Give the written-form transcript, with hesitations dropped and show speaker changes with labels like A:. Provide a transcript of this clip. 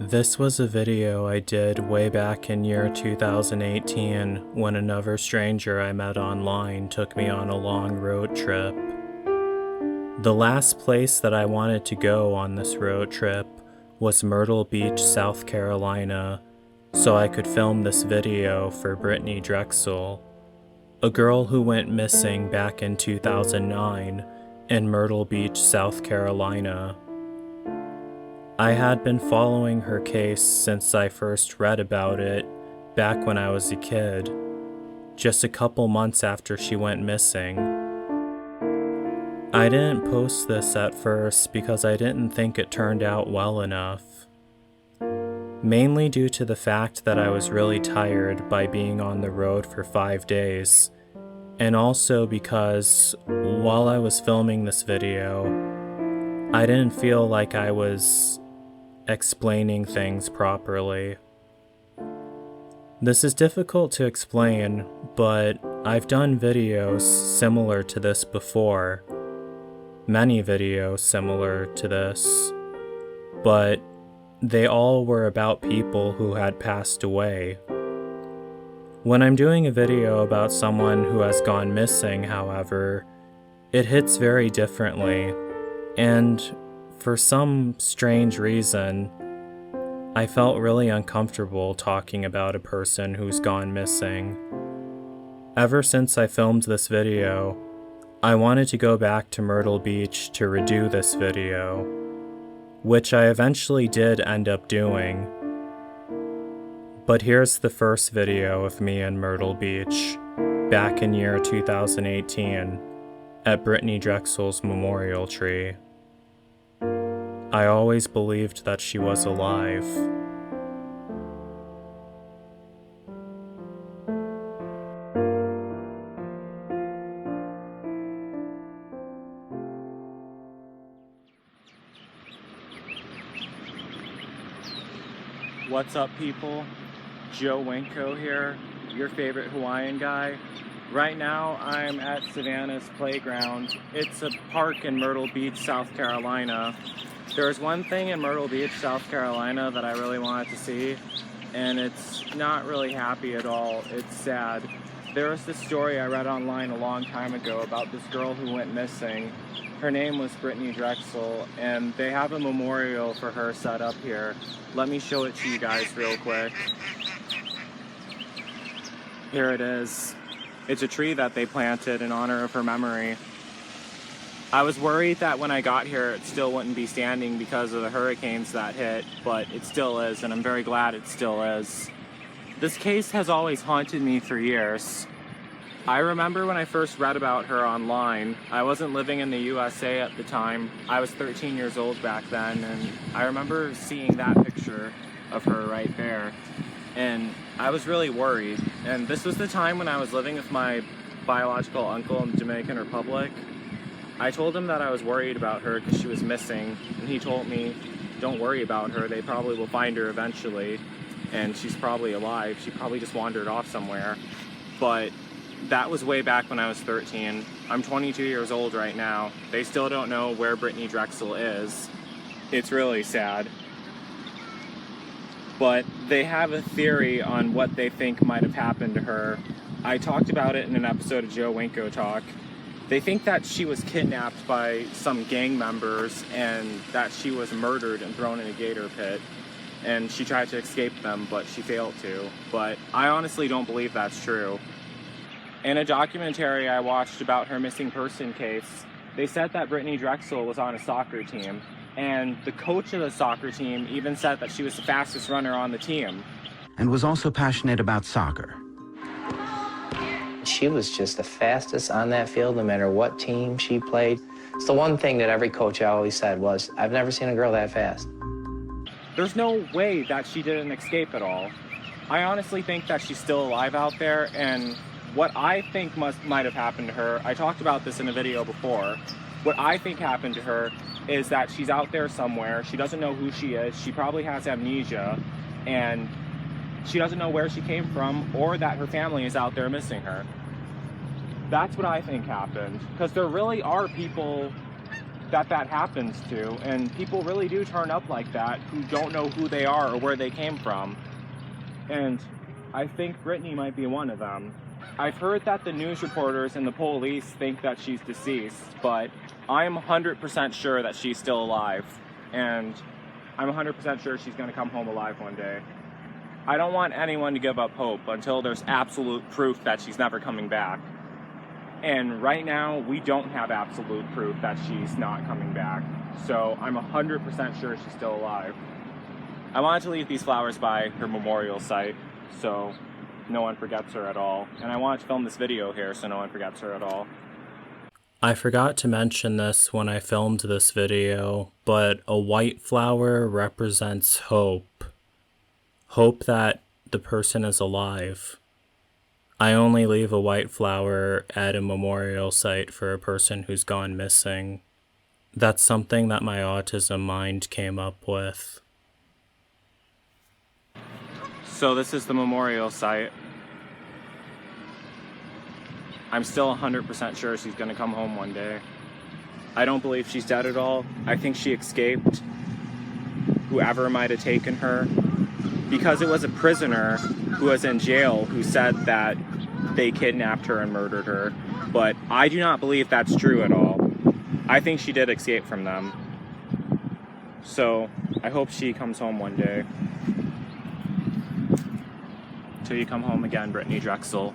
A: This was a video I did way back in year 2018 when another stranger I met online took me on a long road trip. The last place that I wanted to go on this road trip was Myrtle Beach, South Carolina, so I could film this video for Brittanee Drexel, a girl who went missing back in 2009 in Myrtle Beach, South Carolina. I had been following her case since I first read about it back when I was a kid, just a couple months after she went missing. I didn't post this at first because I didn't think it turned out well enough, mainly due to the fact that I was really tired by being on the road for 5 days, and also because while I was filming this video, I didn't feel like I was explaining things properly. This is difficult to explain, but I've done videos similar to this before. Many videos similar to this, but they all were about people who had passed away. When I'm doing a video about someone who has gone missing, however, it hits very differently, and for some strange reason, I felt really uncomfortable talking about a person who's gone missing. Ever since I filmed this video, I wanted to go back to Myrtle Beach to redo this video, which I eventually did end up doing. But here's the first video of me in Myrtle Beach, back in year 2018, at Brittanee Drexel's memorial tree. I always believed that she was alive. What's up, people? Joe Winko here, your favorite Hawaiian guy. Right now I'm at Savannah's playground. It's a park in Myrtle Beach, South Carolina. There's one thing in Myrtle Beach, South Carolina that I really wanted to see, and it's not really happy at all. It's sad. There was this story I read online a long time ago about this girl who went missing. Her name was Brittanee Drexel, and they have a memorial for her set up here. Let me show it to you guys real quick. Here it is. It's a tree that they planted in honor of her memory. I was worried that when I got here it still wouldn't be standing because of the hurricanes that hit, but it still is, and I'm very glad it still is. This case has always haunted me for years. I remember when I first read about her online. I wasn't living in the USA at the time. I was 13 years old back then, and I remember seeing that picture of her right there, and I was really worried. And this was the time when I was living with my biological uncle in the Dominican Republic. I told him that I was worried about her because she was missing, and he told me, don't worry about her, they probably will find her eventually, and she's probably alive. She probably just wandered off somewhere. But that was way back when I was 13. I'm 22 years old right now. They still don't know where Brittanee Drexel is. It's really sad. But they have a theory on what they think might have happened to her. I talked about it in an episode of Joe Winko Talk. They think that she was kidnapped by some gang members and that she was murdered and thrown in a gator pit. And she tried to escape them, but she failed to. But I honestly don't believe that's true. In a documentary I watched about her missing person case, they said that Brittanee Drexel was on a soccer team. And the coach of the soccer team even said that she was the fastest runner on the team.
B: And was also passionate about soccer.
C: She was just the fastest on that field, no matter what team she played. It's the one thing that every coach always said was, I've never seen a girl that fast.
A: There's no way that she didn't escape at all. I honestly think that she's still alive out there, and what I think might have happened to her, I talked about this in a video before, what I think happened to her is that she's out there somewhere, she doesn't know who she is, she probably has amnesia, and she doesn't know where she came from, or that her family is out there missing her. That's what I think happened, because there really are people that happens to, and people really do turn up like that who don't know who they are or where they came from. And I think Brittanee might be one of them. I've heard that the news reporters and the police think that she's deceased, but I'm 100% sure that she's still alive, and I'm 100% sure she's going to come home alive one day. I don't want anyone to give up hope until there's absolute proof that she's never coming back. And right now, we don't have absolute proof that she's not coming back. So I'm 100% sure she's still alive. I wanted to leave these flowers by her memorial site so no one forgets her at all. And I wanted to film this video here so no one forgets her at all. I forgot to mention this when I filmed this video, but a white flower represents hope. Hope that the person is alive. I only leave a white flower at a memorial site for a person who's gone missing. That's something that my autism mind came up with. So this is the memorial site. I'm still 100% sure she's gonna come home one day. I don't believe she's dead at all. I think she escaped. Whoever might have taken her. Because it was a prisoner who was in jail who said that they kidnapped her and murdered her. But I do not believe that's true at all. I think she did escape from them. So I hope she comes home one day. Till you come home again, Brittanee Drexel.